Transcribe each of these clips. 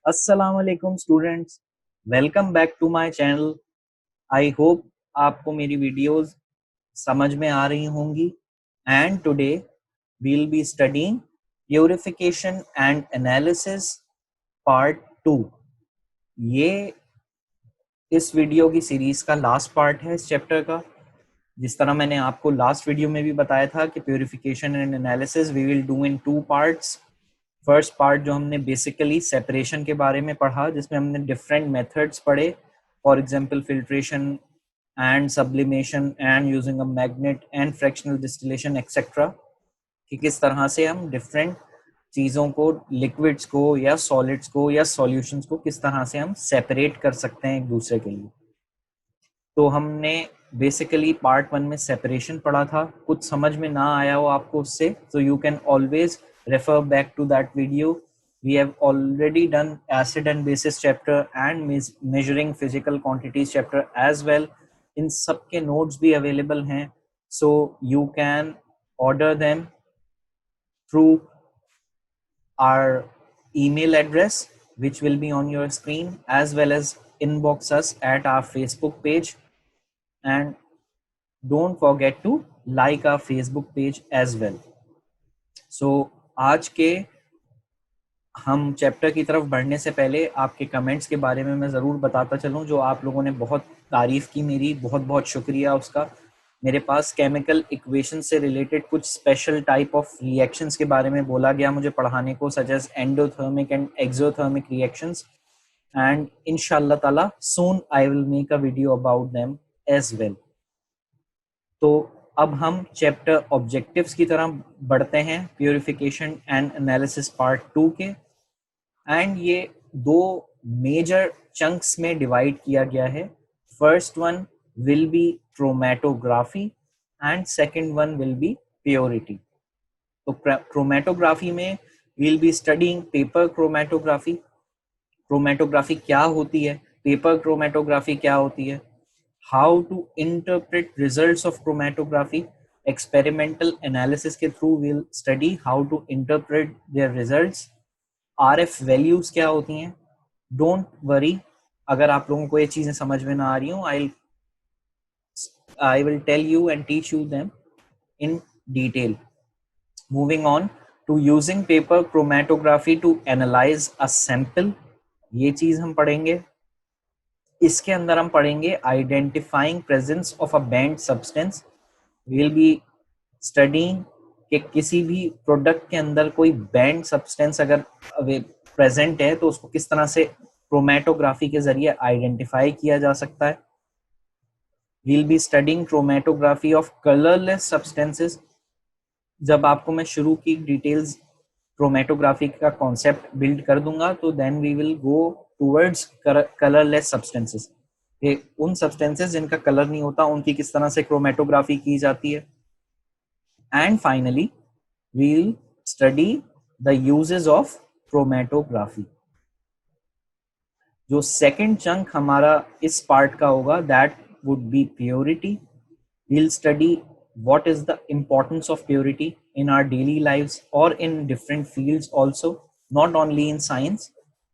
अस्सलाम वालेकुम students, welcome back to my channel. I hope आपको मेरी वीडियोस समझ में आ रही होंगी। And today we will be studying purification and analysis part 2। ये इस वीडियो की सीरीज का लास्ट पार्ट है इस चैप्टर का। जिस तरह मैंने आपको लास्ट वीडियो में भी बताया था कि purification and analysis we will do in 2 parts. First part जो हमने बेसिकली सेपरेशन के बारे में पढ़ा, जिसमें हमने डिफरेंट मेथड्स पढ़े, for example filtration and sublimation and using a magnet and fractional distillation etcetera, कि किस तरह से हम डिफरेंट चीज़ों को, लिक्विड्स को या सॉलिड्स को या सॉल्यूशंस को किस तरह से हम सेपरेट कर सकते हैं एक दूसरे के लिए। तो हमने बेसिकली पार्ट 1 में सेपरेशन पढ़ा था। कुछ समझ में ना आया हो आपको उससे, तो you can always refer back to that video. We have already done acid and basis chapter and measuring physical quantities chapter as well. इन सब के notes भी available हैं, so you can order them through our email address which will be on your screen, as well as inbox us at our Facebook page, and don't forget to like our Facebook page as well. So आज के हम chapter की तरफ बढ़ने से पहले आपके comments के बारे में मैं ज़रूर बताता चलूँ। जो आप लोगों ने बहुत तारीफ़ की मेरी, बहुत बहुत शुक्रिया उसका। मेरे पास केमिकल इक्वेशन से रिलेटेड कुछ स्पेशल टाइप ऑफ रिएक्शंस के बारे में बोला गया मुझे पढ़ाने को, such as endothermic and exothermic reactions, and इंशाल्लाह ताला soon I will make a video about them as well. तो अब हम चैप्टर ऑब्जेक्टिव्स की तरफ बढ़ते हैं, प्यूरिफिकेशन एंड एनालिसिस पार्ट 2 के। एंड ये दो मेजर चंक्स में डिवाइड किया गया है। First one will be chromatography and second one will be purity. तो क्रोमेटोग्राफी में will be studying paper chromatography. Chromatography क्या होती है, पेपर क्रोमेटोग्राफी क्या होती है, how to interpret results of chromatography. Experimental analysis के through will study how to interpret their results. RF values क्या होती हैं। डोंट वरी, अगर आप लोगों को ये चीजें समझ में ना आ रही हूँ, I will tell you and teach you them in detail. Moving on to using paper chromatography to analyze a sample, ये चीज हम पढ़ेंगे। इसके अंदर हम पढ़ेंगे identifying presence of a band substance. Will be studying कि किसी भी प्रोडक्ट के अंदर कोई बैंड सब्सटेंस अगर प्रेजेंट है तो उसको किस तरह से क्रोमेटोग्राफी के जरिए आइडेंटिफाई किया जा सकता है। We'll be studying chromatography of colourless substances. जब आपको मैं शुरू की डिटेल्स क्रोमेटोग्राफी का कॉन्सेप्ट बिल्ड कर दूंगा, तो then we will go towards colourless substances. उन सब्सटेंसेस जिनका कलर नहीं होता, उनकी किस तरह से क्रोमेटोग्राफी की जाती है। And finally, we'll study the uses of chromatography. जो सेकेंड चंक हमारा इस पार्ट का होगा, that would be purity. We'll study what is the importance of purity in our daily lives or in different fields also, not only in science,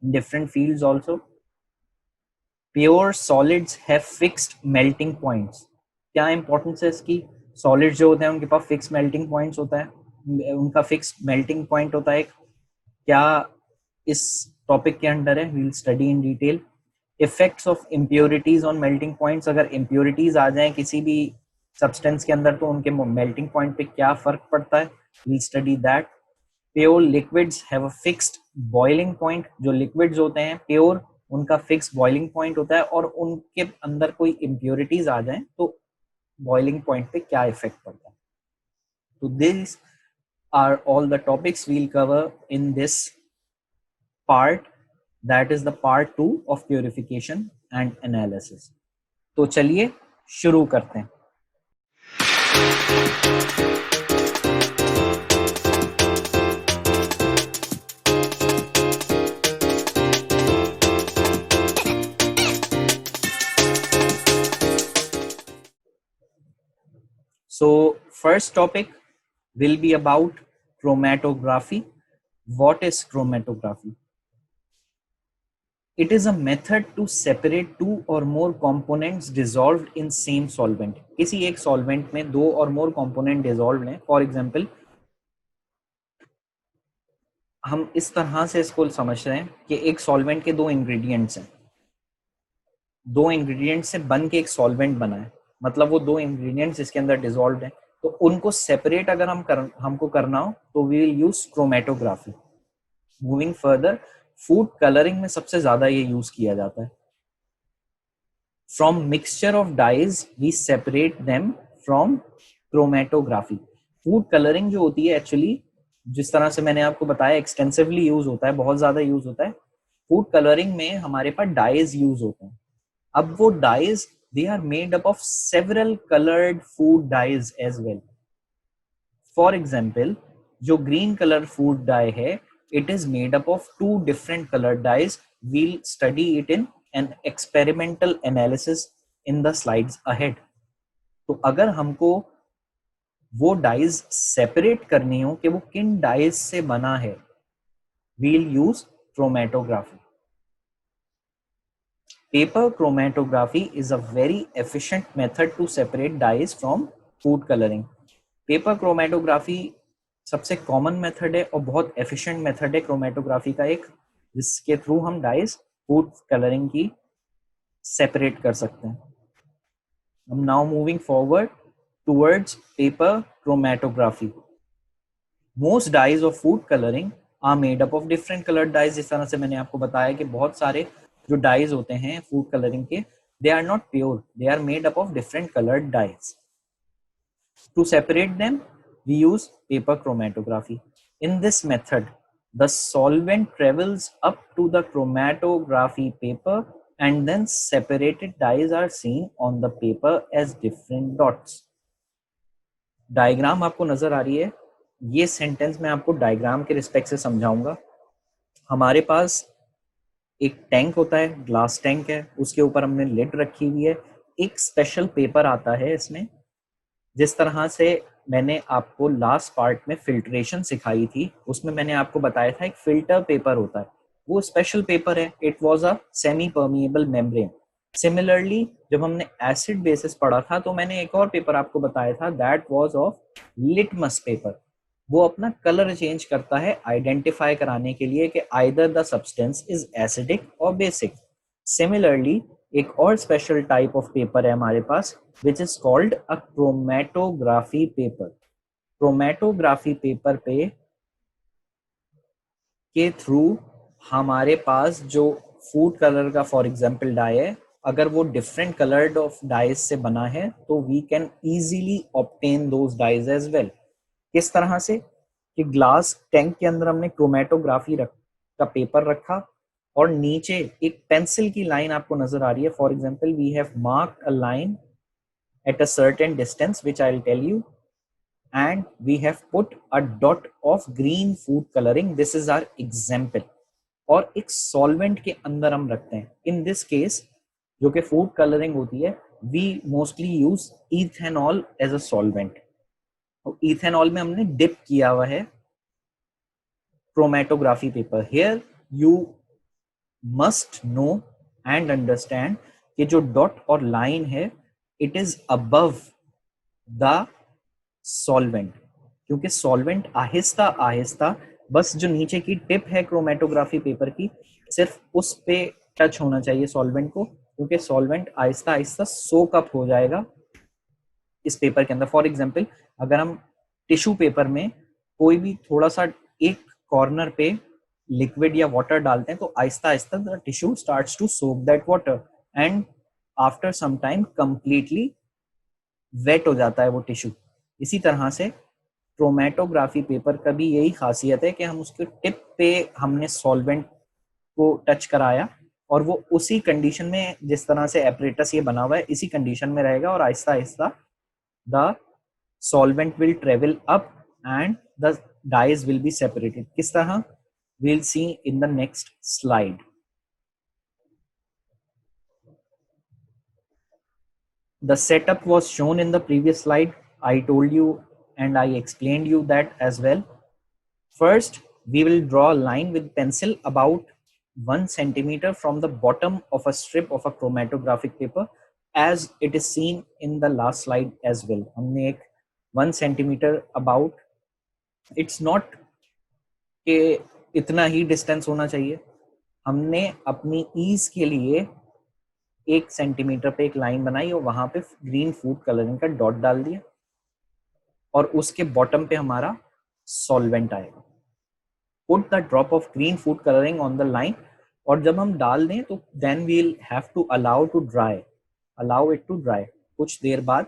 in different fields also. Pure solids have fixed melting points. क्या importance है इसकी? Solids जो होते हैं उनके पास fix melting points होता है, उनका फिक्स मेल्टिंग पॉइंट होता है। क्या इस टॉपिक के अंडर है, we will study in detail. Effects of impurities on melting points, अगर इम्प्योरिटीज आ जाएं किसी भी सब्सटेंस के अंदर तो उनके मेल्टिंग पॉइंट पे क्या फर्क पड़ता है, we will study that. Pure liquids have a fixed boiling point. जो लिक्विड्स होते हैं प्योर, उनका फिक्स बॉइलिंग पॉइंट होता है, और उनके अंदर कोई इम्प्योरिटीज आ जाएं तो बॉइलिंग पॉइंट पे क्या इफेक्ट पड़ता है। तो this are all the topics we'll cover in this part, that is the part 2 of purification and analysis. तो चलिए शुरू करते हैं। So first topic will be about chromatography. What is chromatography? It is a method to separate two or more components dissolved in same solvent. किसी एक solvent में दो और more component dissolved हैं. For example, हम इस तरह से इसको समझ रहे हैं कि एक solvent के दो ingredients हैं. दो इंग्रेडिएंट से बन के एक सॉल्वेंट बना है, मतलब वो दो इंग्रेडिएंट्स इसके अंदर डिसॉल्व्ड हैं, तो उनको सेपरेट अगर हमको करना हो तो we will use chromatography. Moving further, food colouring में सबसे ज्यादा ये यूज किया जाता है. From mixture of dyes we separate them from chromatography. Food colouring जो होती है एक्चुअली, जिस तरह से मैंने आपको बताया, एक्सटेंसिवली यूज होता है, बहुत ज्यादा यूज होता है. फूड कलरिंग में हमारे पास डाइज यूज होते हैं. अब वो dies, they are made up of several colored food dyes as well. For example, जो green color food dye है, it is made up of two different colored dyes. We'll study it in an experimental analysis in the slides ahead. तो अगर हमको वो dies separate करनी हो कि वो किन डाइज से बना है, we'll use chromatography. Paper chromatography is a very efficient method to separate dyes from food coloring. Paper chromatography सबसे कॉमन मेथड है और बहुत एफिशिएंट मेथड है क्रोमेटोग्राफी का एक, जिसके थ्रू हम डाइज फूड कलरिंग की सेपरेट कर सकते हैं. I'm now moving forward towards paper chromatography. Most dyes of food coloring are made up of different colored dyes. जिस तरह से मैंने आपको बताया कि बहुत सारे जो डाइज होते हैं फूड कलरिंग के, they are not pure, they are made up of different coloured dyes. To separate them we use paper chromatography. In this method the solvent travels up to the chromatography paper and then separated dyes are seen on the paper as different dots. Diagram आपको नजर आ रही है. ये sentence मैं आपको diagram के respect से समझाऊंगा. हमारे पास एक टैंक होता है, ग्लास टैंक है, उसके ऊपर हमने लिड रखी हुई है. एक स्पेशल पेपर आता है इसमें, जिस तरह से मैंने आपको लास्ट पार्ट में फिल्ट्रेशन सिखाई थी, उसमें मैंने आपको बताया था एक फिल्टर पेपर होता है, वो स्पेशल पेपर है. It was a semi permeable membrane. Similarly जब हमने एसिड बेसिस पढ़ा था तो मैंने एक और पेपर आपको बताया था, that was of litmus paper. वो अपना कलर चेंज करता है आइडेंटिफाई कराने के लिए कि either the substance is acidic और बेसिक. सिमिलरली एक और स्पेशल टाइप ऑफ पेपर है हमारे पास, which is called a chromatography paper. Chromatography paper पे के थ्रू हमारे पास जो फूड कलर का फॉर एग्जांपल डाई है, अगर वो डिफरेंट कलर्ड ऑफ डाइज से बना है तो we can easily obtain those dyes as well. किस तरह से कि ग्लास टैंक के अंदर हमने क्रोमेटोग्राफी का पेपर रखा और नीचे एक पेंसिल की लाइन आपको नजर आ रही है. For example we have marked a line at a certain distance which I will tell you, and we have put a dot of green food coloring. This is our example. और एक solvent के अंदर हम रखते हैं. In this case जो कि food colouring होती है, we mostly use ethanol as a solvent. और इथेनॉल में हमने डिप किया हुआ है chromatography paper. Here you must know and understand कि जो डॉट और लाइन है, it is above the solvent, क्योंकि सॉल्वेंट आहिस्ता आहिस्ता, बस जो नीचे की टिप है क्रोमेटोग्राफी पेपर की, सिर्फ उस पे टच होना चाहिए सॉल्वेंट को, क्योंकि सॉल्वेंट आहिस्ता आहिस्ता सोक अप हो जाएगा इस पेपर के अंदर. फॉर एग्जांपल अगर हम टिश्यू पेपर में कोई भी थोड़ा सा एक कॉर्नर पे लिक्विड या वाटर डालते हैं तो आहिस्ता आहिस्ता the tissue starts to soak that water and after some time completely wet हो जाता है वो टिश्यू. इसी तरह से क्रोमेटोग्राफी पेपर का भी यही खासियत है कि हम उसके टिप पे हमने सॉल्वेंट को टच कराया और वो उसी कंडीशन में, जिस तरह से एपरेटस ये बना हुआ है, इसी कंडीशन में रहेगा और आहिस्ता आहिस्ता the solvent will travel up and the dyes will be separated. किस तरह, we'll see in the next slide. The setup was shown in the previous slide. I told you and I explained you that as well. First, we will draw a line with pencil about 1 centimeter from the bottom of a strip of a chromatographic paper as it is seen in the last slide as well. हमने एक 1 centimeter about, it's not कि इतना ही distance होना चाहिए, हमने अपनी ease के लिए 1 सेंटीमीटर पे एक लाइन बनाई और वहां पे ग्रीन फूड कलरिंग का डॉट डाल दिया और उसके बॉटम पे हमारा सॉल्वेंट आएगा. Put the drop of green food colouring on the line, और जब हम डाल दें तो then we'll have to allow it to dry. कुछ देर बाद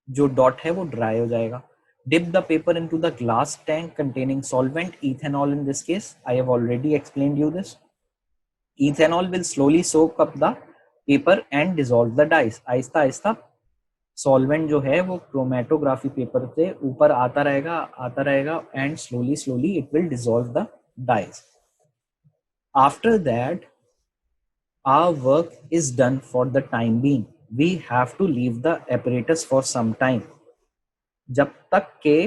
जो डॉट है वो ड्राई हो जाएगा. Dip the paper into the glass tank containing solvent, ethanol in this case. I have already explained you this. Ethanol will slowly soak up the paper and dissolve the dyes. Aahista Aahista solvent जो है वो chromatography paper से ऊपर आता रहेगा and slowly it will dissolve the dyes. After that, our work is done for the time being. We have to leave the apparatus for some time. जब तक के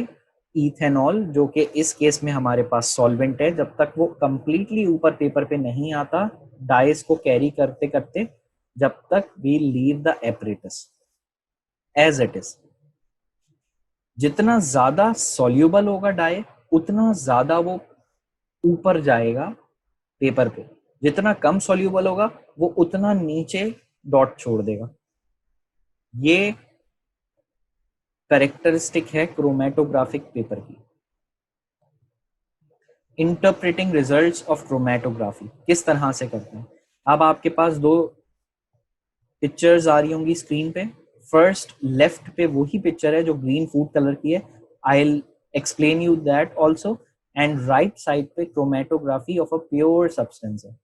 इथेनॉल, जो कि इस केस में हमारे पास सॉल्वेंट है, जब तक वो कंप्लीटली ऊपर पेपर पे नहीं आता डाइस को कैरी करते करते, जब तक we leave the apparatus as it is. जितना ज्यादा सॉल्यूबल होगा डाई, उतना ज्यादा वो ऊपर जाएगा पेपर पे. जितना कम सॉल्यूबल होगा वो उतना नीचे डॉट छोड़ देगा. ये कैरेक्टरिस्टिक है क्रोमेटोग्राफिक पेपर की. इंटरप्रेटिंग रिजल्ट्स ऑफ क्रोमेटोग्राफी किस तरह से करते हैं. अब आपके पास दो पिक्चर्स आ रही होंगी स्क्रीन पे. फर्स्ट लेफ्ट पे वही पिक्चर है जो ग्रीन फूड कलर की है. I will explain you that also. And right side पे chromatography of a pure substance है.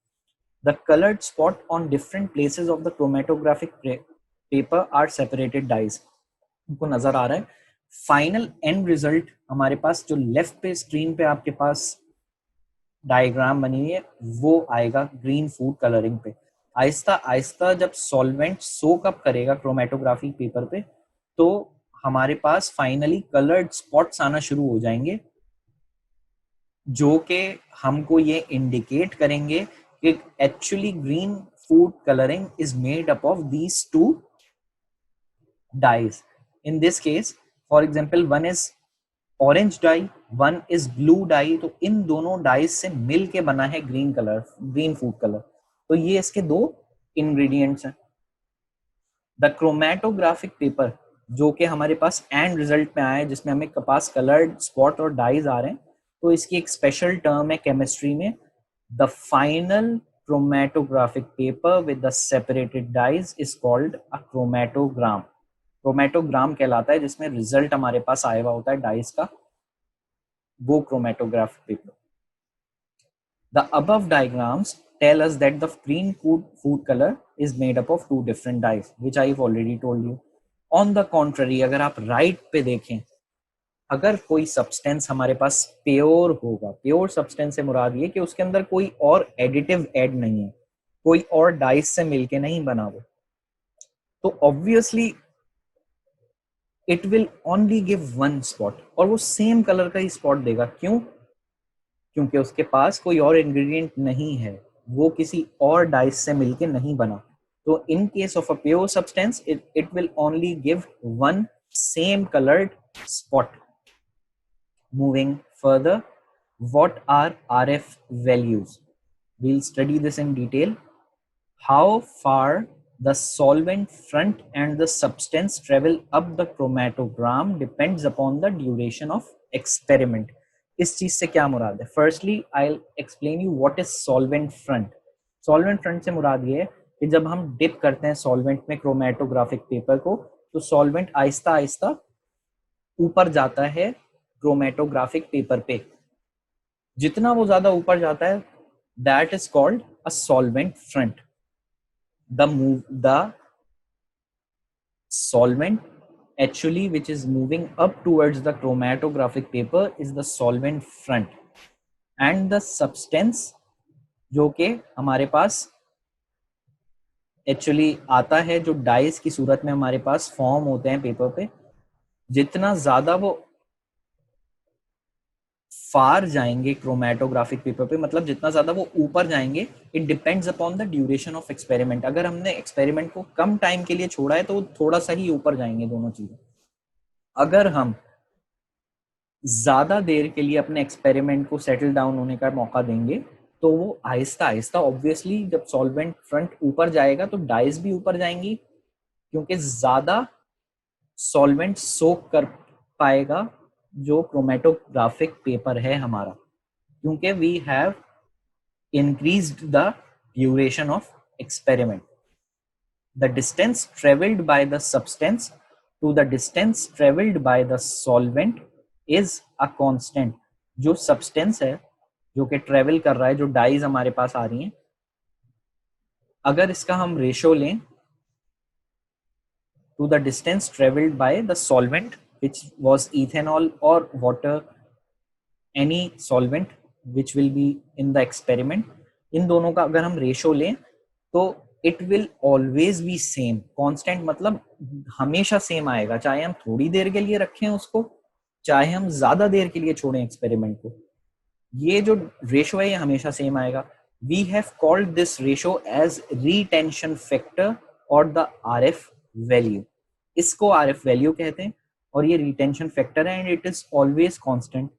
The coloured spot on different places of the chromatographic paper are separated dyes. उनको नजर आ रहा है. फाइनल एंड रिजल्ट हमारे पास जो लेफ्ट पे स्क्रीन पे आपके पास डायग्राम बनी हुई है वो आएगा ग्रीन फूड कलरिंग पे. आहिस्ता आहिस्ता जब सॉल्वेंट सोक अप करेगा क्रोमेटोग्राफी पेपर पे तो हमारे पास फाइनली कलर्ड स्पॉट्स आना शुरू हो जाएंगे, जो कि हमको ये इंडिकेट करेंगे कि actually green food colouring is made up of these two dyes. In this case, for example, one is orange dye, one is blue dye. तो इन दोनों डाइज से मिल के बना है ग्रीन फूड कलर. तो ये इसके दो इंग्रेडिएंट्स हैं. द क्रोमेटोग्राफिक पेपर जो कि हमारे पास एंड रिजल्ट में आया है, जिसमें हमें पास कलर्ड स्पॉट और डाइज आ रहे हैं, तो इसकी एक स्पेशल टर्म है केमिस्ट्री में. The final chromatographic paper with the separated dyes is called a chromatogram. Chromatogram कहलाता है जिसमें रिजल्ट हमारे पास आया हुआ होता है डाइस का, वो chromatograph paper. The above diagrams tell us that the green food colour is made up of 2 different dyes, which I have already told you. On the contrary, अगर आप राइट पे देखें, अगर कोई सब्सटेंस हमारे पास प्योर होगा, प्योर सब्सटेंस से मुराद ये कि उसके अंदर कोई और एडिटिव ऐड नहीं है, कोई और डाइस से मिलके नहीं बना वो, तो obviously it will only give 1 spot, और वो सेम कलर का ही स्पॉट देगा. क्यों? क्योंकि उसके पास कोई और इंग्रेडिएंट नहीं है, वो किसी और डाइस से मिलके नहीं बना. तो in case of a pure substance it will only give 1 same coloured spot. Moving further, what are RF values? We'll study this in detail. How far the solvent front and the substance travel up the chromatogram depends upon the duration of experiment. इस चीज से क्या मुराद है? Firstly, I'll explain you what is solvent front. Solvent front से मुराद ये है कि जब हम डिप करते हैं सॉल्वेंट में क्रोमेटोग्राफिक पेपर को, तो सॉल्वेंट आहिस्ता आहिस्ता ऊपर जाता है क्रोमेटोग्राफिक पेपर पे. जितना वो ज्यादा ऊपर जाता है, that is called a solvent front. The solvent actually which is moving up towards the chromatographic paper is the solvent front, and the substance जो कि हमारे पास एक्चुअली आता है, जो डाइस की सूरत में हमारे पास फॉर्म होते हैं पेपर पे, जितना ज्यादा वो फार जाएंगे क्रोमेटोग्राफिक पेपर पे, मतलब जितना ज़्यादा वो ऊपर जाएंगे, it depends upon the duration of experiment. अगर हमने एक्सपेरिमेंट को कम टाइम के लिए छोड़ा है तो थोड़ा सा ही ऊपर जाएंगे दोनों चीज़ें। अगर हम ज़्यादा देर के लिए अपने एक्सपेरिमेंट को सेटल डाउन होने का मौका देंगे तो वो आहिस्ता आहिस्ता, ऑब्वियसली जब सॉल्वेंट फ्रंट ऊपर जाएगा तो डाइज भी ऊपर जाएंगी, क्योंकि ज़्यादा सॉल्वेंट सोक कर पाएगा जो क्रोमेटोग्राफिक पेपर है हमारा, क्योंकि we have increased the duration of experiment. The distance traveled by the substance to the distance traveled by the solvent is a constant. जो substance है जो कि travel कर रहा है, जो डाइज हमारे पास आ रही हैं, अगर इसका हम रेशो लें to the distance traveled by the solvent which was ethanol or water, any solvent which will be in the experiment, इन दोनों का अगर हम रेशो लें तो it will always be same. Constant मतलब हमेशा सेम आएगा, चाहे हम थोड़ी देर के लिए रखें उसको, चाहे हम ज्यादा देर के लिए छोड़ें एक्सपेरिमेंट को, ये जो रेशो है ये हमेशा सेम आएगा। We have called this ratio as retention factor और द आरएफ वैल्यू। इसको आरएफ वैल्यू कहते हैं और ये रिटेंशन फैक्टर है and it is always constant.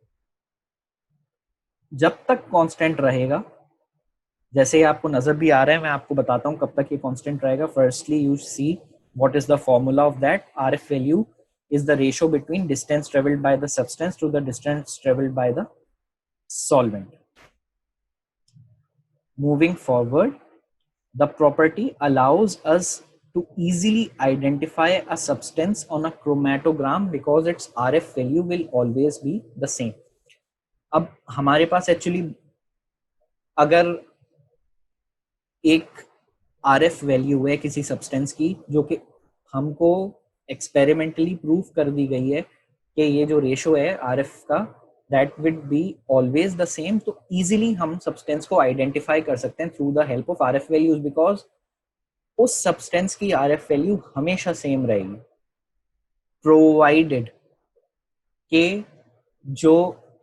जब तक कांस्टेंट रहेगा, जैसे आपको नजर भी आ रहा है, मैं आपको बताता हूं कब तक ये कांस्टेंट रहेगा। Firstly you see what is the formula of that. RF value is the ratio between distance traveled by the substance to the distance traveled by the solvent. Moving forward, the property allows us to easily identify a substance on a chromatogram because its RF value will always be the same. अब हमारे पास actually अगर एक RF value है किसी substance की जो कि हमको एक्सपेरिमेंटली प्रूफ कर दी गई है कि ये जो रेशो है RF का that would be always the same, तो इजीली हम सब्सटेंस को आइडेंटिफाई कर सकते हैं through the help of RF values, because उस सब्सटेंस की RF वैल्यू हमेशा सेम रहेगी, प्रोवाइडेड के जो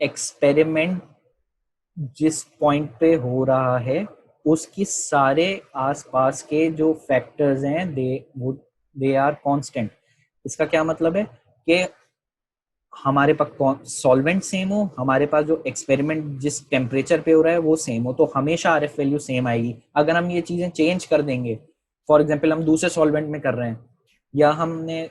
एक्सपेरिमेंट जिस पॉइंट पे हो रहा है उसकी सारे आसपास के जो फैक्टर्स हैं दे आर कांस्टेंट। इसका क्या मतलब है कि हमारे पास सॉल्वेंट सेम हो, हमारे पास जो एक्सपेरिमेंट जिस टेम्परेचर पे हो रहा है वो सेम हो, तो हमेशा आरएफ वैल्यू सेम आएगी। अगर हम ये चीजें चेंज कर देंगे, फॉर एग्जांपल हम दूसरे सॉल्वेंट में कर रहे हैं या हमने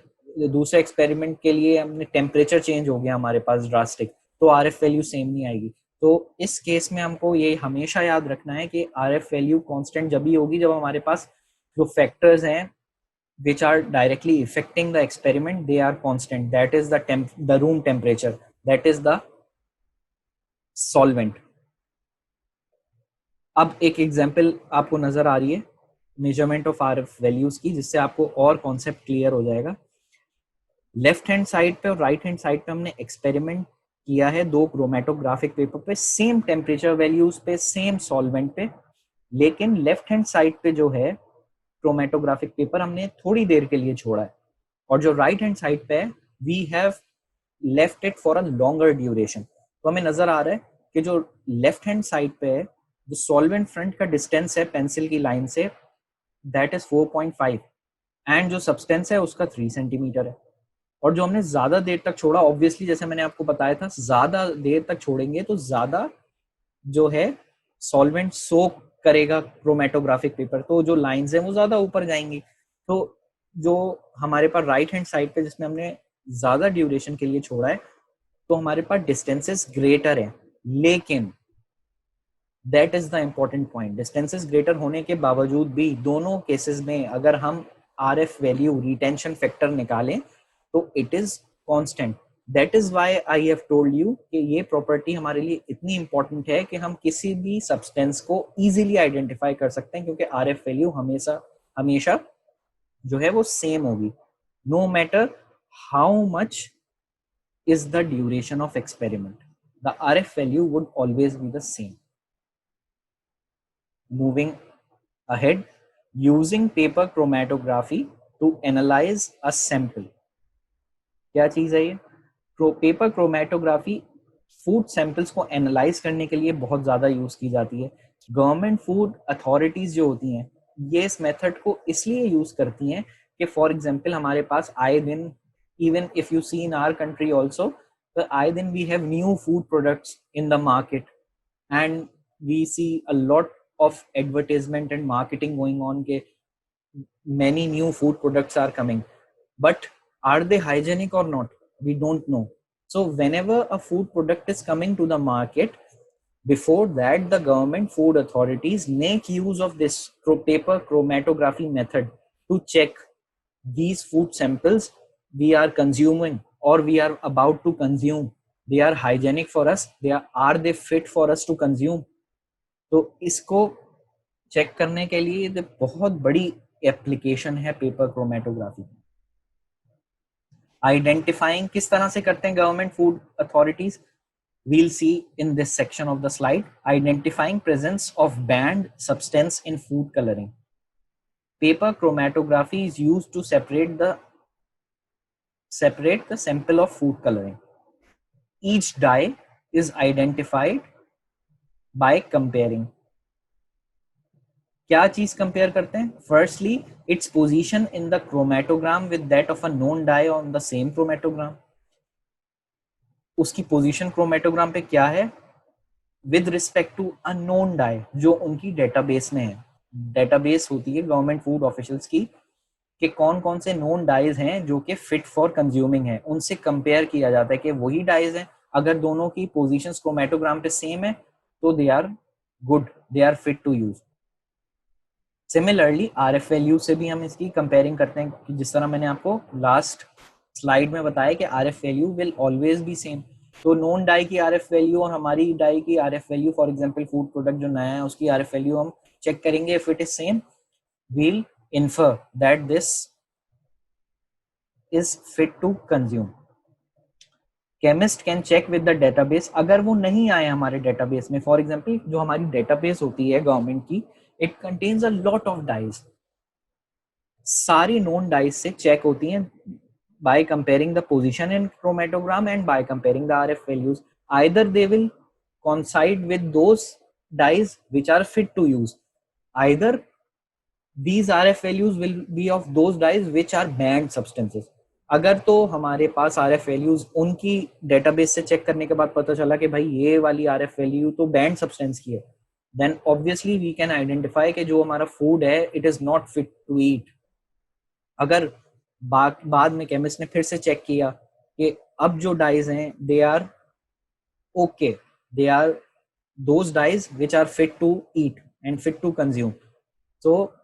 दूसरे एक्सपेरिमेंट के लिए हमने टेम्परेचर चेंज हो गया हमारे पास ड्रास्टिक, तो आरएफ वैल्यू सेम नहीं आएगी। तो इस केस में हमको ये हमेशा याद रखना है कि आरएफ वैल्यू कांस्टेंट जब भी होगी जब हमारे पास जो फैक्टर्स हैं which are directly affecting the experiment, they are constant. That is the room temperature, that is the solvent. अब एक एग्जांपल आपको नजर आ रही है मेजरमेंट ऑफ आरएफ वैल्यूज की, जिससे आपको और कॉन्सेप्ट क्लियर हो जाएगा। लेफ्ट हैंड साइड पे और राइट हैंड साइड पे हमने एक्सपेरिमेंट किया है दो क्रोमेटोग्राफिक पेपर पे, सेम टेम्परेचर वैल्यूज पे, सेम सॉल्वेंट पे, लेकिन लेफ्ट हैंड साइड पे जो है क्रोमेटोग्राफिक पेपर हमने थोड़ी देर के लिए छोड़ा है, और जो राइट हैंड साइड पे है we have left it for a longer duration. तो हमें नजर आ रहा है कि जो लेफ्ट हैंड साइड पे है, जो सॉल्वेंट फ्रंट का डिस्टेंस है पेंसिल की line say that is 4.5 and जो सब्सटेंस है उसका 3 सेंटीमीटर है। और जो हमने ज्यादा देर तक छोड़ा, ऑब्वियसली जैसे मैंने आपको बताया था, ज्यादा देर तक छोड़ेंगे तो ज्यादा जो है सॉल्वेंट सोक करेगा क्रोमेटोग्राफिक पेपर, तो जो लाइंस हैं वो ज्यादा ऊपर जाएंगी। तो जो हमारे पास राइट हैंड साइड पे जिसमें हमने ज्यादा ड्यूरेशन के लिए छोड़ा है, तो हमारे पास डिस्टेंसेस ग्रेटर है, लेकिन that is the important point, distances greater होने के बावजूद भी दोनों केसेस में अगर हम आरएफ वैल्यू रिटेंशन फैक्टर निकालें तो it is constant. That is why I have told you कि ये प्रॉपर्टी हमारे लिए इतनी इंपॉर्टेंट है कि हम किसी भी सब्सटेंस को इजीली आइडेंटिफाई कर सकते हैं, क्योंकि आरएफ वैल्यू हमेशा हमेशा जो है वो सेम होगी, no matter how much is the duration of experiment. The RF value would always be the same. Moving ahead, using paper chromatography to analyze a sample. क्या चीज है ये? पेपर क्रोमेटोग्राफी फूड सैंपल्स को analyse करने के लिए बहुत ज़्यादा यूज़ की जाती है। गवर्नमेंट फूड अथॉरिटीज़ जो होती हैं ये इस मेथड को इसलिए यूज़ करती हैं कि फॉर एग्जांपल हमारे पास आए दिन, even if you see in our country also, आए दिन we have new food products in the market and we see a lot of advertisement and marketing going on ke many new food products are coming, but are they hygienic or not? We don't know. So whenever a food product is coming to the market, before that the government food authorities make use of this paper chromatography method to check these food samples we are consuming or we are about to consume, they are hygienic for us, are they fit for us to consume. तो इसको check करने के लिए ये बहुत बड़ी application है paper chromatography. Identifying किस तरह से करते हैं government food authorities, we'll see in this section of the slide. Identifying presence of banned substance in food coloring. Paper chromatography is used to separate the sample of food coloring. Each dye is identified by comparing. क्या चीज compare करते हैं? Firstly its position in the chromatogram with that of a known dye on the same chromatogram. उसकी position chromatogram पे क्या है with respect to a known dye जो उनकी डेटाबेस में है। डेटाबेस होती है गवर्नमेंट फूड ऑफिशियल्स की कि कौन कौन से नोन डाइज हैं जो कि फिट फॉर कंज्यूमिंग है, उनसे कंपेयर किया जाता है कि वही डाइज हैं। अगर दोनों की पोजीशंस क्रोमेटोग्राम पे सेम है तो they are good, they are fit to use. Similarly R F value से भी हम इसकी कंपेयरिंग करते हैं कि जिस तरह मैंने आपको लास्ट स्लाइड में बताया कि are F value will always be same. तो नोन डाई की आर एफ वैल्यू और हमारी डाई की are F value, for example food product जो नया है उसकी आर एफ वैल्यू हम चेक करेंगे, if it is same we'll infer that this is fit to consume. Chemist can check with the database. अगर वो नहीं आए हमारे डेटाबेस में, फॉर एग्जाम्पल जो हमारी डेटाबेस होती है गवर्नमेंट की, it contains a lot of dyes, सारी नोन डाइज से चेक होती हैं by comparing the position in chromatogram and by comparing the RF values. Either they will coincide with those dyes which are fit to use, either these RF values will be of those dyes which are banned substances. अगर तो हमारे पास RF values उनकी database से check करने के बाद पता चला कि भाई ये वाली RF वैल्यू तो बैंड सब्सटेंस की है, then obviously we can identify कि जो हमारा फूड है it is not fit to eat. अगर बाद में केमिस्ट ने फिर से चेक किया कि अब जो डाइज हैं they are okay, they are those dyes which are fit to eat and fit to consume, तो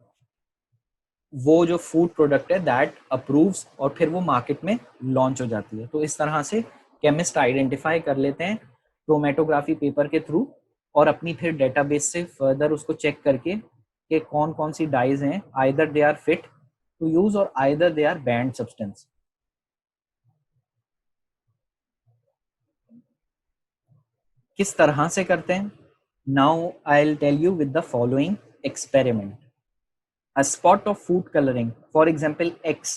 वो जो फूड प्रोडक्ट है दैट अप्रूव्स और फिर वो मार्केट में लॉन्च हो जाती है। तो इस तरह से केमिस्ट आइडेंटिफाई कर लेते हैं क्रोमेटोग्राफी पेपर के थ्रू और अपनी फिर डेटाबेस से फर्दर उसको चेक करके कि कौन कौन सी डाइज हैं, either they are fit to use और either they are banned substance. किस तरह से करते हैं? Now I will tell you with the following experiment. A spot of food coloring, for example X,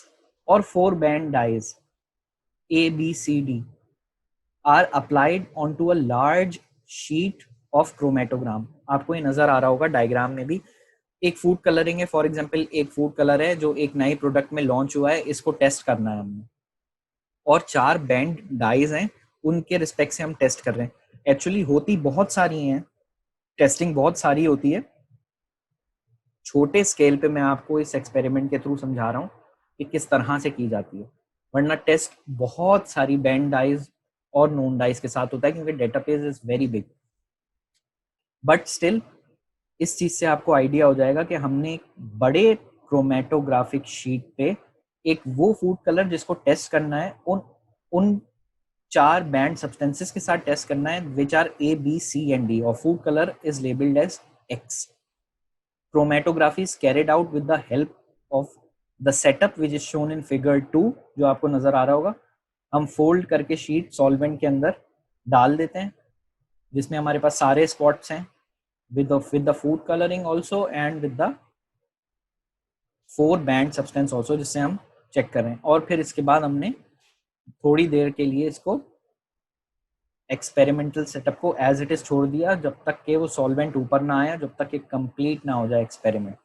or 4 band dyes A, B, C, D are applied onto a large sheet of chromatogram. आपको ये नजर आ रहा होगा diagram में भी। एक food colouring है, for example एक फूड कलर है जो एक नई प्रोडक्ट में लॉन्च हुआ है, इसको टेस्ट करना है हमने, और 4 बैंड डाइज हैं उनके रिस्पेक्ट से हम टेस्ट कर रहे हैं। एक्चुअली होती बहुत सारी हैं, टेस्टिंग बहुत सारी होती है, छोटे स्केल पे मैं आपको इस एक्सपेरिमेंट के थ्रू समझा रहा हूँ कि किस तरह से की जाती है, वरना टेस्ट बहुत सारी बैंड डाइज और नोन डाइज के साथ होता है क्योंकि database is very big. But still इस चीज से आपको आइडिया हो जाएगा कि हमने एक बड़े क्रोमेटोग्राफिक शीट पे एक वो फूड कलर जिसको टेस्ट करना है उन उन 4 बैंड सब्सटेंसेस के साथ टेस्ट करना है which are A, B, C and D, और food colour is labelled as X. Chromatography is carried out with the help of the setup which is shown in figure 2, जो आपको नजर आ रहा होगा। हम फोल्ड करके शीट सॉल्वेंट के अंदर डाल देते हैं जिसमें हमारे पास सारे स्पॉट्स हैं with the food coloring also and with the 4 band substance also जिससे हम चेक कर रहे हैं। और फिर इसके बाद हमने थोड़ी देर के लिए इसको एक्सपेरिमेंटल सेटअप को एज इट इज छोड़ दिया जब तक कि वो सॉल्वेंट ऊपर ना आया, जब तक कि कंप्लीट ना हो जाए एक्सपेरिमेंट।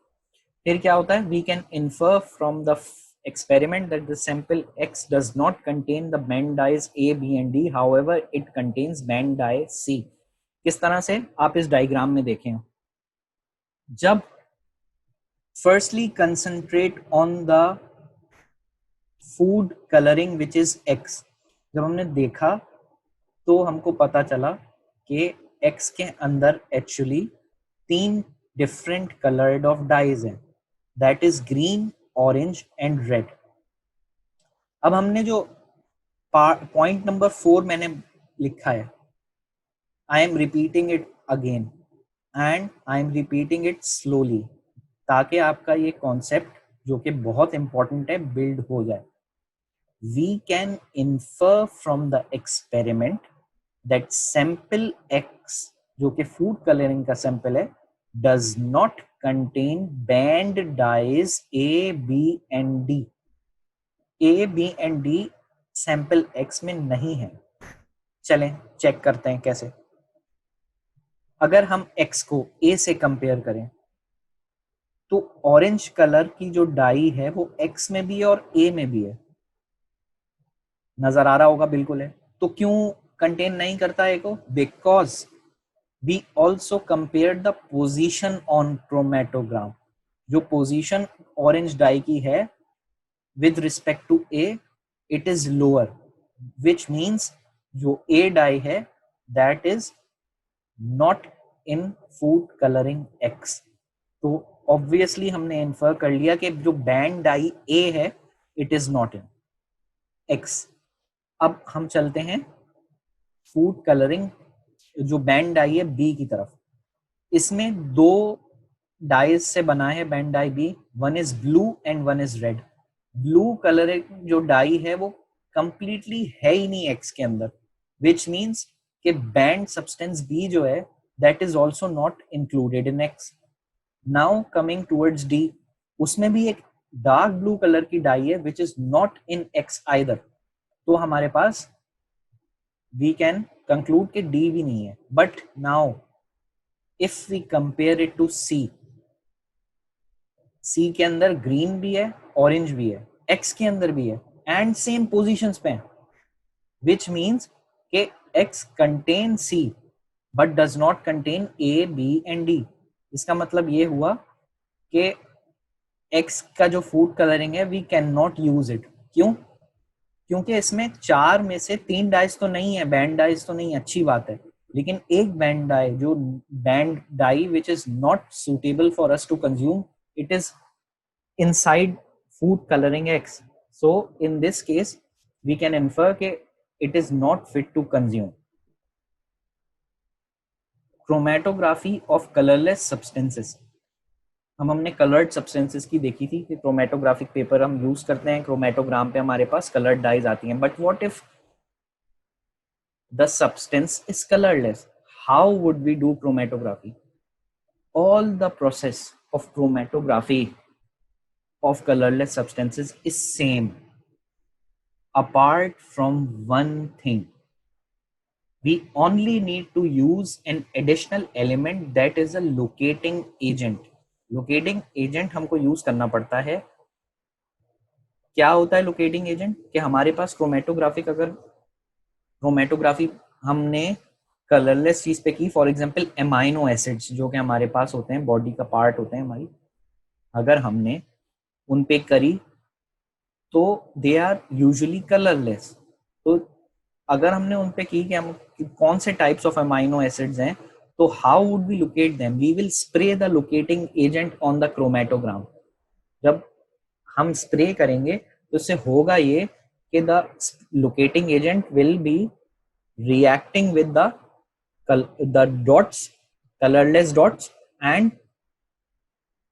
फिर क्या होता है, we can infer from the experiment that the sample X does not contain the band dyes A, B and D, however it contains band dye C। किस तरह से आप इस डायग्राम में देखें, जब firstly concentrate on the food coloring which is X, जब हमने देखा तो हमको पता चला कि X के अंदर actually 3 different coloured of dyes हैं, that is green, orange and red. अब हमने जो पॉइंट नंबर 4 मैंने लिखा है, I am repeating it again and I am repeating it slowly, ताकि आपका ये कॉन्सेप्ट जो कि बहुत इंपॉर्टेंट है बिल्ड हो जाए। We can infer from the experiment that sample X, जो कि फूड कलरिंग का सैंपल है, does not contain banned dyes A, B and D। A, B and D sample X में नहीं है। चलें चेक करते हैं कैसे। अगर हम X को A से कंपेयर करें तो ऑरेंज कलर की जो डाई है वो X में भी है और A में भी है, नजर आ रहा होगा, बिल्कुल है। तो क्यों कंटेन नहीं करता है को? Because we also compare the position on chromatogram. जो पोजिशन ऑरेंज डाई की है with respect to A, it is lower, which means जो A डाई है that is not in food colouring X। तो ऑब्वियसली हमने इन्फर कर लिया कि जो बैंड डाई A है it is not in X। अब हम चलते हैं फूड कलरिंग जो बैंड डाई है B की तरफ। इसमें 2 डाइज से बना है banned dye B, one is blue and one is red. Blue colour जो डाई है वो कंप्लीटली है ही नहीं X के अंदर, विच मीन्स कि बैंड सब्सटेंस B जो है that is also not included in X। Now coming towards D, उसमें भी एक डार्क ब्लू कलर की डाई है which is not in X either. तो हमारे पास वी कैन कंक्लूड कि D भी नहीं है। But now if we compare it to C, C के अंदर ग्रीन भी है, ऑरेंज भी है, X के अंदर भी है एंड सेम पोजीशंस पे, विच मीन्स कि X contain C but does not contain A, B and D। इसका मतलब ये हुआ कि X का जो फूड कलरिंग है we can not use it. क्यों? क्योंकि इसमें 4 में से 3 डाइज तो नहीं है, बैंड डाइज तो नहीं, अच्छी बात है, लेकिन एक बैंड डाई जो banned dye which is not suitable for us to consume, it is inside food coloring X. So in this case we can infer that it is not fit to consume. Chromatography of colorless substances, हमने coloured substances की देखी थी कि chromatographic paper हम use करते हैं, chromatogram पे हमारे पास कलर्ड डाइज आती हैं। But what if the substance is colourless? How would we do chromatography? All the process of chromatography of colorless substances is same apart from one thing. We only need to use an additional element that is a locating agent. Locating agent हमको use करना पड़ता है। क्या होता है locating agent? कि हमारे पास chromatographic, अगर क्रोमेटोग्राफी हमने कलरलेस चीज पे की, फॉर एग्जांपल एमाइनो एसिड्स जो कि हमारे पास होते हैं, बॉडी का पार्ट होते हैं हमारी, अगर हमने उन पे करी तो दे आर यूजुअली कलरलेस। तो अगर हमने उन पे की कि हम कौन से टाइप्स ऑफ अमाइनो एसिड्स हैं, तो how would we locate them? We will spray the locating agent on the chromatogram. जब हम स्प्रे करेंगे तो इससे होगा ये कि the locating agent will be reacting with the dots, colourless dots, and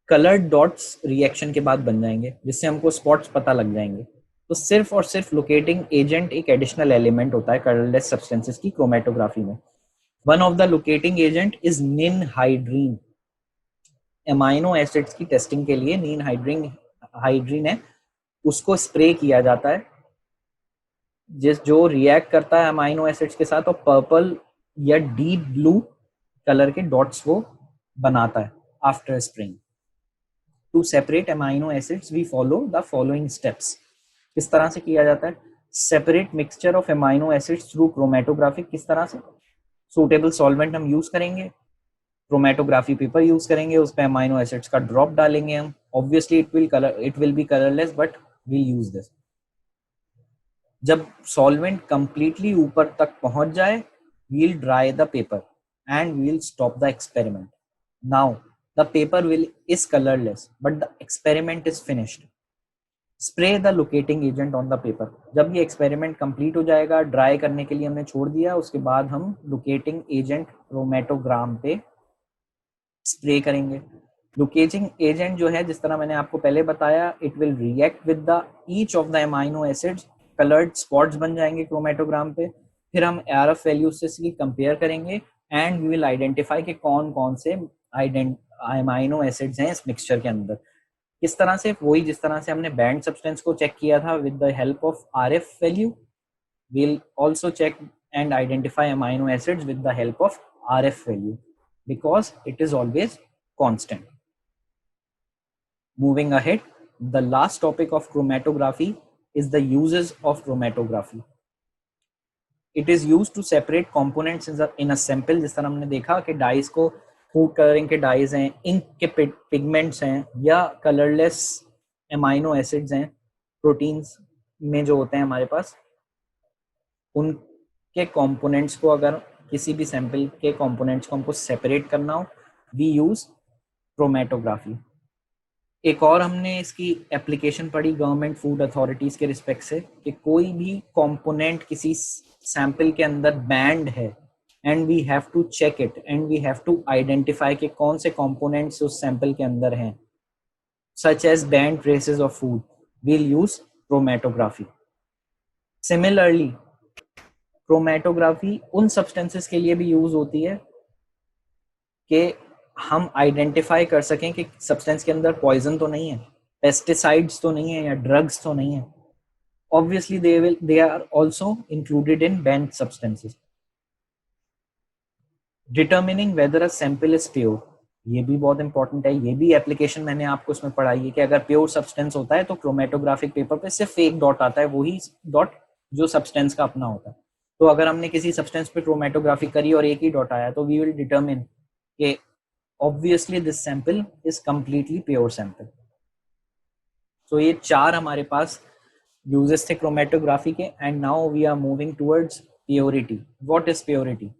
coloured dots reaction के बाद बन जाएंगे, जिससे हमको स्पॉट्स पता लग जाएंगे। तो सिर्फ और सिर्फ लोकेटिंग एजेंट एक एडिशनल एलिमेंट होता है कलरलेस सब्सटेंसेस की क्रोमेटोग्राफी में। One of the locating agent is ninhydrin. Amino acids की टेस्टिंग के लिए निनहाइड्रीन है, उसको स्प्रे किया जाता है जो रिएक्ट करता है अमाइनो एसिड्स के साथ, और पर्पल या डीप ब्लू कलर के डॉट्स वो बनाता है after spraying. To separate amino acids we follow the following steps. किस तरह से किया जाता है? Separate mixture of amino acids through chromatography. किस तरह से? सूटेबल सॉल्वेंट हम यूज करेंगे, क्रोमेटोग्राफी पेपर यूज करेंगे, उस पर अमाइनो एसिड्स का ड्रॉप डालेंगे हम। Obviously it will be colourless, but we'll use this. जब सॉल्वेंट कंप्लीटली ऊपर तक पहुंच जाए, we'll dry the paper and we'll stop the experiment. Now the paper will is colourless but the experiment is finished. Spray the locating agent on the paper. जब ये experiment complete हो जाएगा, dry करने के लिए हमने छोड़ दिया, उसके बाद हम लोकेटिंग एजेंट क्रोमेटोग्राम पे स्प्रे करेंगे। लोकेटिंग एजेंट जो है, जिस तरह मैंने आपको पहले बताया, it will react with the each of the amino acids. Coloured spots बन जाएंगे क्रोमेटोग्राम पे। फिर हम आरएफ वैल्यू से इसकी कंपेयर करेंगे एंड वी विल आइडेंटिफाई कि कौन कौन से अमाइनो एसिड्स हैं इस मिक्सचर के अंदर। किस तरह से? वही जिस तरह से हमने बैंड सब्सटेंस को चेक किया था with the help of RF value, we'll also check and identify amino acids with the help of RF value because it is always constant. Moving ahead, the last topic of chromatography is the uses of chromatography. It is used to separate components in a sample. जिस तरह हमने देखा कि dies को food colouring के dies हैं, ink के pigments हैं, या कलरलेस एमाइनो एसिड्स हैं प्रोटीन्स में जो होते हैं हमारे पास, उनके कंपोनेंट्स को, अगर किसी भी सैंपल के कंपोनेंट्स को हमको सेपरेट करना हो, वी यूज क्रोमेटोग्राफी। एक और हमने इसकी एप्लीकेशन पढ़ी गवर्नमेंट फूड अथॉरिटीज के रिस्पेक्ट से, कि कोई भी कंपोनेंट किसी सैंपल के अंदर बैंड है and we have to check it and we have to identify कि कौन से कंपोनेंट्स उस सैंपल के अंदर हैं, such as banned traces of food, we'll use chromatography. Similarly chromatography उन सब्सटेंसेस के लिए भी यूज होती है कि हम आइडेंटिफाई कर सकें कि सब्सटेंस के अंदर पॉइजन तो नहीं है, पेस्टिसाइड्स तो नहीं है, या ड्रग्स तो नहीं है। Obviously they are also included in banned substances. Determining whether a sample is pure, ये भी बहुत इंपॉर्टेंट है। ये भी एप्लीकेशन मैंने आपको उसमें पढ़ाई है कि अगर प्योर सब्सटेंस होता है तो क्रोमेटोग्राफिक पेपर पे सिर्फ एक डॉट आता है, वही डॉट जो सब्सटेंस का अपना होता है। तो अगर हमने किसी सब्सटेंस पे क्रोमेटोग्राफी करी और एक ही डॉट आया, तो वी विल डिटरमिन कि obviously this sample is completely pure sample. तो ये चार हमारे पास यूजेस थे क्रोमेटोग्राफी के। And now we are moving towards purity. What is purity?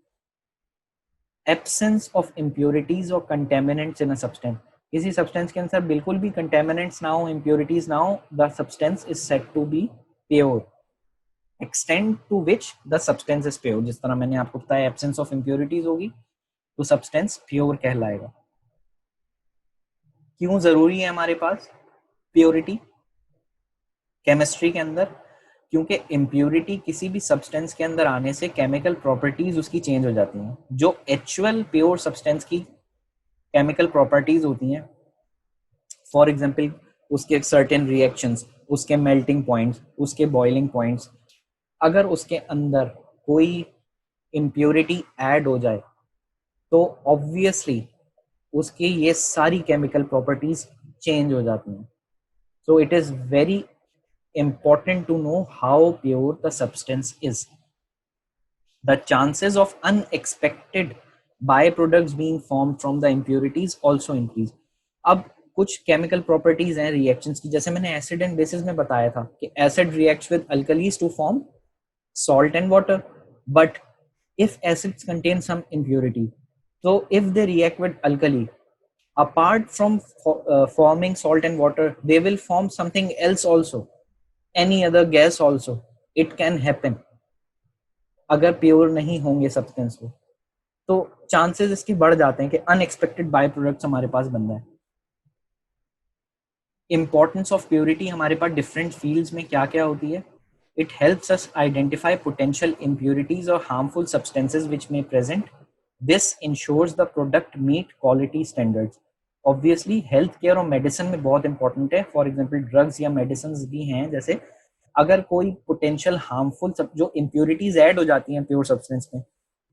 Absence of impurities और कंटेमिनेंट्स इन अ सब्सटेंस। किसी सब्सटेंस के अंदर बिल्कुल भी कंटेमिनेंट्स ना हो, इम्प्योरिटीज ना हो, the substance is said to be pure. Extent to which the substance is pure, जिस तरह मैंने आपको बताया एब्सेंस ऑफ इम्प्योरिटीज होगी तो सब्सटेंस प्योर कहलाएगा। क्यों जरूरी है हमारे पास प्योरिटी केमिस्ट्री के अंदर? क्योंकि इम्प्योरिटी किसी भी सब्सटेंस के अंदर आने से केमिकल प्रॉपर्टीज उसकी चेंज हो जाती हैं। जो एक्चुअल प्योर सब्सटेंस की केमिकल प्रॉपर्टीज होती हैं, फॉर एग्जांपल उसके सर्टेन रिएक्शंस, उसके मेल्टिंग पॉइंट्स, उसके बॉइलिंग पॉइंट्स, अगर उसके अंदर कोई इम्प्योरिटी ऐड हो जाए तो ऑब्वियसली उसकी ये सारी केमिकल प्रॉपर्टीज चेंज हो जाती हैं। So it is very important to know how pure the substance is. The chances of unexpected byproducts being formed from the impurities also increase. अब कुछ केमिकल प्रॉपर्टीज हैं रिएक्शंस की, जैसे मैंने एसिड एंड बेसिस में बताया था कि acid reacts with alkalis to form salt and water, but if acids contain some impurity, so if they react with alkali, apart from forming salt and water, they will form something else also, any other gas also, it can happen अगर pure नहीं होंगे substance को, तो chances इसकी बढ़ जाते हैं कि अनएक्सपेक्टेड बाय प्रोडक्ट्स हमारे पास बन जाए। इंपॉर्टेंस ऑफ प्योरिटी हमारे पास डिफरेंट फील्ड्स में क्या क्या होती है? It helps us identify potential impurities और हार्मफुल सब्सटेंसेज विच में present. This ensures the product meet quality standards. Obviously health care और मेडिसिन में बहुत इंपॉर्टेंट है। फॉर एग्जांपल ड्रग्स या मेडिसिन भी हैं, जैसे अगर कोई पोटेंशियल हार्मफुल जो इम्प्योरिटीज ऐड हो जाती हैं प्योर सब्सटेंस में,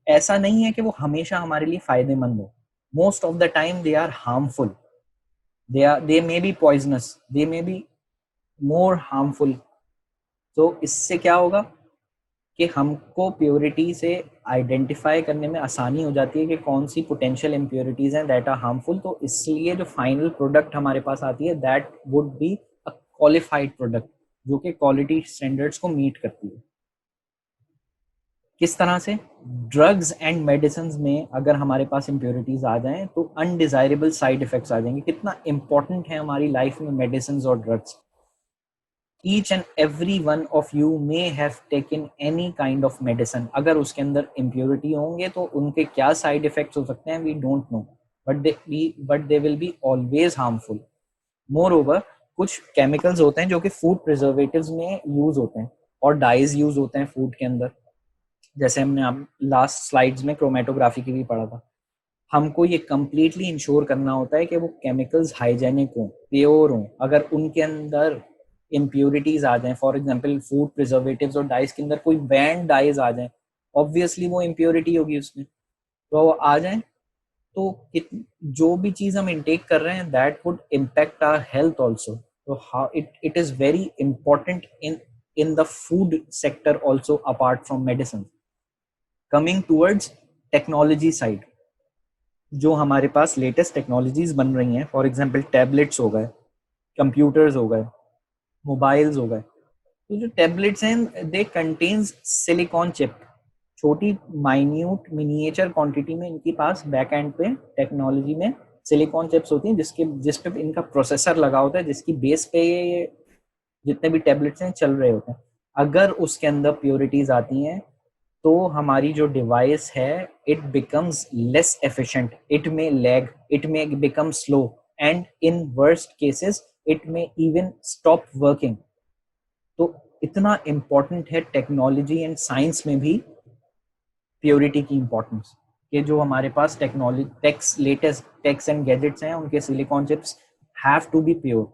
ऐसा नहीं है कि वो हमेशा हमारे लिए फायदेमंद हो. Most of the time they are harmful, they may be poisonous, they may be more harmful. तो इससे क्या होगा कि हमको प्योरिटी से आइडेंटिफाई करने में आसानी हो जाती है कि कौन सी पोटेंशियल इम्प्योरिटीज हैं दैट आर हार्मफुल. तो इसलिए जो फाइनल प्रोडक्ट हमारे पास आती है that would be a qualified product, जो कि क्वालिटी स्टैंडर्ड्स को मीट करती है. किस तरह से? ड्रग्स एंड मेडिसिन में अगर हमारे पास इम्प्योरिटीज आ जाएं तो अनडिजायरेबल साइड इफेक्ट्स आ जाएंगे. कितना इंपॉर्टेंट है हमारी लाइफ में मेडिसिन और drugs. Each and every one of you may have taken any kind of medicine. अगर उसके अंदर impurity होंगे तो उनके क्या side effects हो सकते हैं we don't know, but they will be always harmful. Moreover, कुछ chemicals होते हैं जो कि food preservatives में use होते हैं और dyes use होते हैं food के अंदर. जैसे हमने आप लास्ट स्लाइड्स में क्रोमेटोग्राफी की भी पढ़ा था. हमको ये कंप्लीटली इंश्योर करना होता है कि वो केमिकल्स हाइजेनिक हों, प्योर हों. अगर उनके अंदर इम्प्योरिटीज आ जाएं, फॉर एग्जांपल फूड प्रिजर्वेटिव्स और डाइस के अंदर कोई बैंड डाइज आ जाएं, ऑब्वियसली वो इम्प्योरिटी होगी उसमें. तो वो आ जाएं तो जो भी चीज हम इनटेक कर रहे हैं that would impact our health also. तो how it is very important in the food sector also apart from medicine. Coming towards technology side, जो हमारे पास लेटेस्ट टेक्नोलॉजीज बन रही हैं, फॉर एग्जांपल टैबलेट्स हो गए, कंप्यूटर्स हो गए, मोबाइल्स हो गए. तो जो टैबलेट्स हैं दे कंटेन्स सिलिकॉन चिप. छोटी माइन्यूट मिनिएचर क्वांटिटी में इनके पास बैक एंड पे टेक्नोलॉजी में सिलिकॉन चिप्स होती हैं जिस पे इनका प्रोसेसर लगा होता है, जिसकी बेस पे ये जितने भी टैबलेट्स हैं चल रहे होते हैं. अगर उसके अंदर प्योरिटीज आती हैं तो हमारी जो डिवाइस है it becomes less efficient, it में लैग, इट में become slow and in worst cases it में इवन स्टॉप वर्किंग. तो इतना इम्पोर्टेंट है टेक्नोलॉजी एंड साइंस में भी प्योरिटी की इंपॉर्टेंस, कि जो हमारे पास technology latest techs and gadgets हैं उनके silicon chips have to be pure.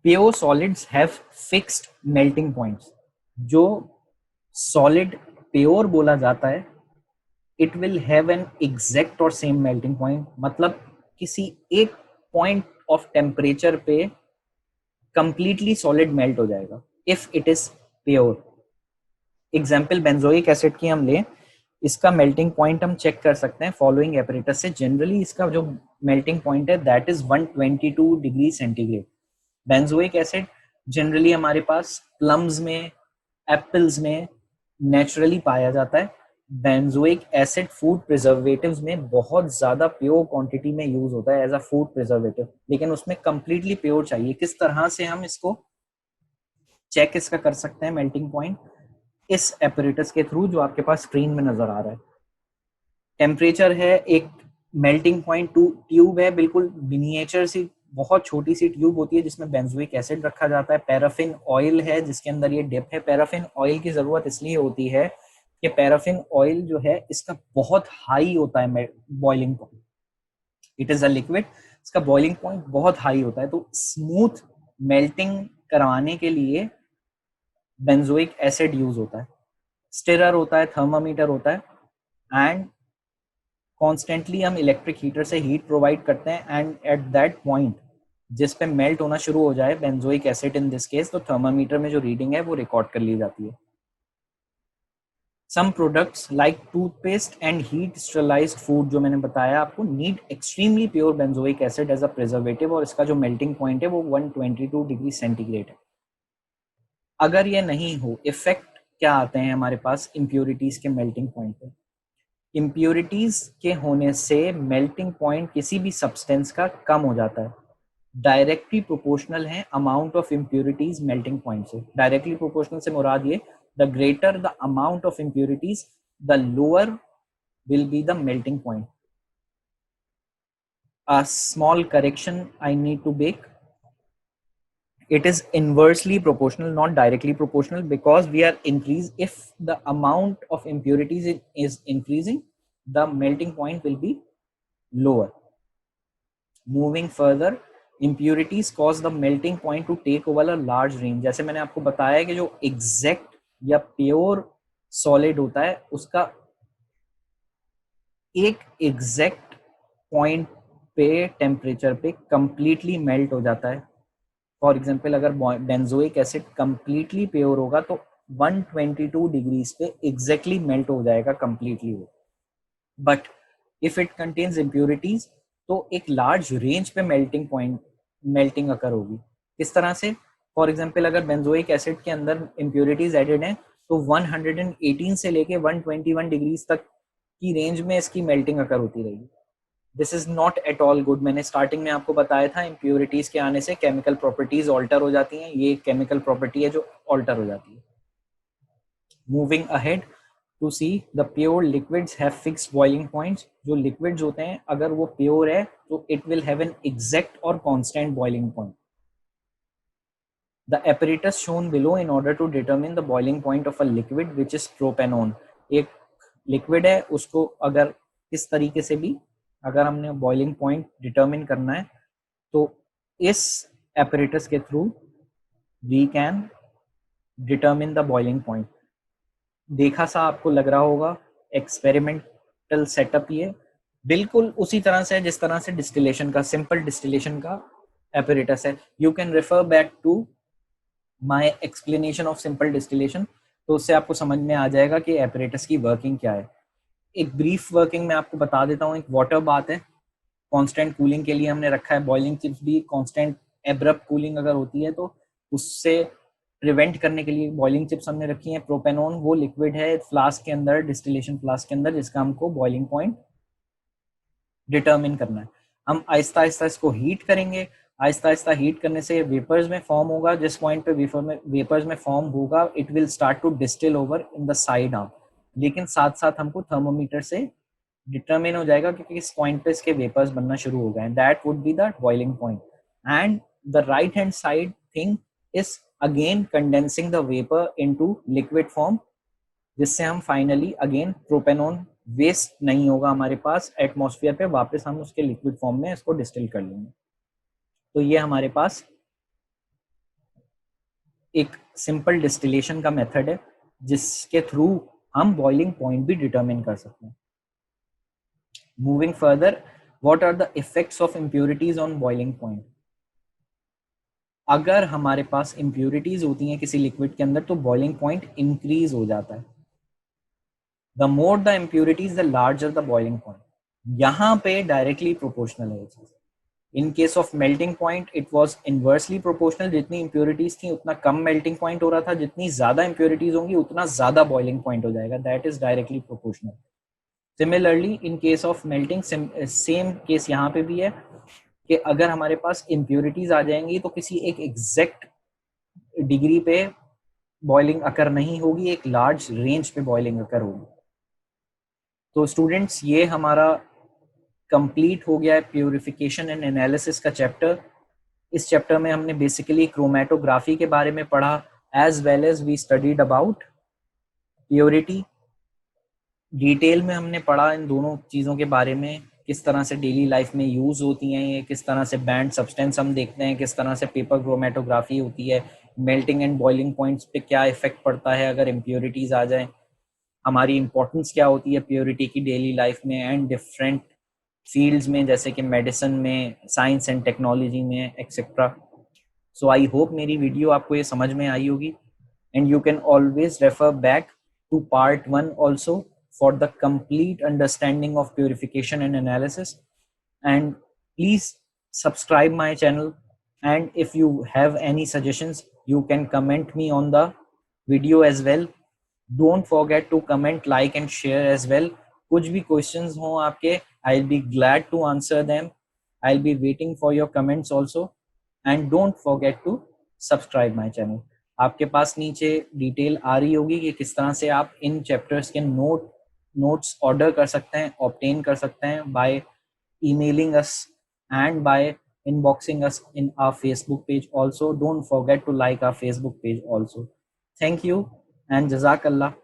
Pure solids have fixed melting points. जो सॉलिड प्योर बोला जाता है it will have an exact और सेम मेल्टिंग पॉइंट. मतलब किसी एक पॉइंट ऑफ टेम्परेचर पे कंप्लीटली सॉलिड मेल्ट हो जाएगा if it is pure. Example benzoic acid की हम लें, इसका मेल्टिंग पॉइंट हम चेक कर सकते हैं फॉलोइंग एपरेटस से. जनरली इसका जो मेल्टिंग पॉइंट है that is 122 degree centigrade. Benzoic acid generally हमारे पास प्लम्स में, एप्पल्स में नेचुरली पाया जाता है. बेंजोइक एसिड फूड प्रिजर्वेटिव्स में बहुत ज्यादा प्योर क्वांटिटी में यूज होता है एज अ फूड प्रिजर्वेटिव, लेकिन उसमें कंप्लीटली प्योर चाहिए. किस तरह से हम इसको चेक इसका कर सकते हैं मेल्टिंग पॉइंट? इस एपरेटस के थ्रू जो आपके पास स्क्रीन में नजर आ रहा है. टेम्परेचर है, एक मेल्टिंग पॉइंट ट्यूब है, बिल्कुल मिनिएचर सी बहुत छोटी सी ट्यूब होती है जिसमें बेंजोइक एसिड रखा जाता है. पैराफिन ऑयल है जिसके अंदर ये डिप है. पैराफिन ऑयल की जरूरत इसलिए होती है कि पैराफिन ऑयल जो है इसका बहुत हाई होता है boiling point. It is a liquid, इसका बॉइलिंग पॉइंट बहुत हाई होता है. तो स्मूथ मेल्टिंग करवाने के लिए बेंजोइक एसिड यूज होता है. स्टिरर होता है, थर्मामीटर होता है एंड कॉन्स्टेंटली हम इलेक्ट्रिक हीटर से हीट प्रोवाइड करते हैं एंड एट दैट पॉइंट जिस पे मेल्ट होना शुरू हो जाए benzoic acid in this case, तो थर्मामीटर में जो रीडिंग है वो रिकॉर्ड कर ली जाती है. Some products like toothpaste and heat sterilized food जो मैंने बताया आपको need extremely pure benzoic acid as a preservative, और इसका जो मेल्टिंग पॉइंट है वो 122 डिग्री सेंटीग्रेड है. अगर ये नहीं हो, इफेक्ट क्या आते हैं हमारे पास इम्प्योरिटीज के मेल्टिंग पॉइंट पे? इम्प्योरिटीज के होने से मेल्टिंग पॉइंट किसी भी सब्सटेंस का कम हो जाता है. डायरेक्टली प्रोपोर्शनल है amount of impurities melting point से. डायरेक्टली प्रोपोर्शनल से मुराद ये, the greater the amount of impurities the lower will be the melting point. A small correction I need to make, it is inversely proportional, not directly proportional, because we are if the amount of impurities is increasing, the melting point will be lower. Moving further, impurities cause the melting point to take over a large range. जैसे मैंने आपको बताया कि जो exact या pure solid होता है उसका एक exact point पे टेम्परेचर पे completely melt हो जाता है. फॉर एग्जाम्पल अगर बेंजोइक एसिड कंप्लीटली प्योर होगा तो 122 डिग्रीज पे एग्जैक्टली मेल्ट हो जाएगा कंप्लीटली वो. But if it contains impurities तो एक लार्ज रेंज पे मेल्टिंग अकर होगी. किस तरह से? फॉर एग्जाम्पल अगर बेंजोइक एसिड के अंदर इम्प्योरिटीज एडेड हैं तो 118 से लेके 121 डिग्रीज तक की रेंज में इसकी मेल्टिंग अकर होती रहेगी. This is not at all good. मैंने स्टार्टिंग में आपको बताया था इम्प्योरिटीज के आने से केमिकल प्रॉपर्टीज ऑल्टर हो जाती हैं. ये केमिकल प्रॉपर्टी है जो ऑल्टर हो जाती है. Moving ahead to see the pure liquids have fixed boiling points. जो लिक्विड्स होते हैं अगर वो प्योर है तो it will have an exact और constant boiling point. The apparatus shown below in order to determine the boiling point of a liquid which is propanone. एक liquid है उसको अगर इस तरीके से भी अगर हमने बॉइलिंग पॉइंट डिटरमिन करना है तो इस apparatus के through we can determine the boiling point. देखा सा आपको लग रहा होगा एक्सपेरिमेंटल सेटअप. ये बिल्कुल उसी तरह से जिस तरह से डिस्टिलेशन का सिंपल डिस्टिलेशन का apparatus है. You can refer back to my explanation of simple distillation. तो उससे आपको समझ में आ जाएगा कि apparatus की वर्किंग क्या है. एक ब्रीफ वर्किंग में आपको बता देता हूँ. एक वाटर बात है, कांस्टेंट कूलिंग के लिए हमने रखा है. बॉइलिंग चिप्स भी कांस्टेंट एब्रप्ट कूलिंग अगर होती है तो उससे प्रिवेंट करने के लिए बॉइलिंग चिप्स हमने रखी हैं. प्रोपेनोन वो लिक्विड है फ्लास्क के अंदर, डिस्टिलेशन फ्लास्क के अंदर, जिसका हमको बॉइलिंग पॉइंट डिटरमिन करना है. हम आहिस्ता आहिस्ता इसको हीट करेंगे. आहिस्ता आहिस्ता हीट करने से वेपर्स में फॉर्म होगा. जिस पॉइंट पे वेपर्स में फॉर्म होगा it will start to distil over in the side arm. लेकिन साथ साथ हमको थर्मोमीटर से डिटरमिन हो जाएगा कि किस पॉइंट पे इसके वेपर्स बनना शुरू हो गए हैं. That would be the boiling point. And the right hand side thing is again condensing the vapour into liquid form, जिससे हम फाइनली अगेन प्रोपेनोन वेस्ट नहीं होगा हमारे पास एटमॉस्फेयर पे, वापस हम उसके लिक्विड फॉर्म में इसको डिस्टिल कर लेंगे. तो ये हमारे पास एक सिंपल डिस्टिलेशन का मेथड है जिसके थ्रू हम बॉइलिंग पॉइंट भी डिटरमिन कर सकते हैं. Moving further, what are the effects of impurities on boiling point. अगर हमारे पास इम्प्योरिटीज होती हैं किसी लिक्विड के अंदर तो बॉइलिंग पॉइंट इंक्रीज हो जाता है. The more the impurities the larger the boiling point. यहाँ पे डायरेक्टली प्रोपोर्शनल है ये चीज. In case of melting point it was inversely proportional. जितनी इम्प्योरिटीज थी उतना कम मेल्टिंग पॉइंट हो रहा था, जितनी ज्यादा इम्प्योरिटीज होंगी उतना ज्यादा बॉइलिंग पॉइंट हो जाएगा. That is directly proportional. Similarly in case of melting same case यहाँ पे भी है कि अगर हमारे पास इम्प्योरिटीज आ जाएंगी तो किसी एक एग्जैक्ट डिग्री पे बॉइलिंग अकर नहीं होगी, एक लार्ज रेंज पे बॉइलिंग अकर होगी. तो स्टूडेंट्स ये हमारा कंप्लीट हो गया है प्यूरिफिकेशन एंड एनालिसिस का चैप्टर. इस चैप्टर में हमने बेसिकली क्रोमेटोग्राफी के बारे में पढ़ा as well as we studied about purity. Detail में हमने पढ़ा इन दोनों चीज़ों के बारे में, किस तरह से डेली लाइफ में यूज़ होती हैं ये, किस तरह से बैंड सब्सटेंस हम देखते हैं, किस तरह से पेपर क्रोमेटोग्राफी होती है, मेल्टिंग एंड बॉइलिंग पॉइंट्स पे क्या इफेक्ट पड़ता है अगर इम्प्योरिटीज़ आ जाएं, हमारी इंपॉर्टेंस क्या होती है प्योरिटी की डेली लाइफ में एंड डिफरेंट फील्ड्स में जैसे कि मेडिसिन में, साइंस एंड टेक्नोलॉजी में एक्सेट्रा. सो आई होप मेरी वीडियो आपको ये समझ में आई होगी and you can always refer back to part 1 also for the complete understanding of purification and analysis. And please subscribe my channel, and if you have any suggestions you can comment me on the video as well. Don't forget to comment, like and share as well. कुछ भी questions हो आपके, I'll be glad to answer them. I'll be waiting for your comments also, and don't forget to subscribe my channel. आपके पास नीचे detail आ रही होगी कि किस तरह से आप इन चैप्टर्स के नोट्स ऑर्डर कर सकते हैं, ऑब्टेन कर सकते हैं bye emailing us and by inboxing us in our Facebook page also. Don't forget to like our Facebook page also. Thank you and Jazakallah.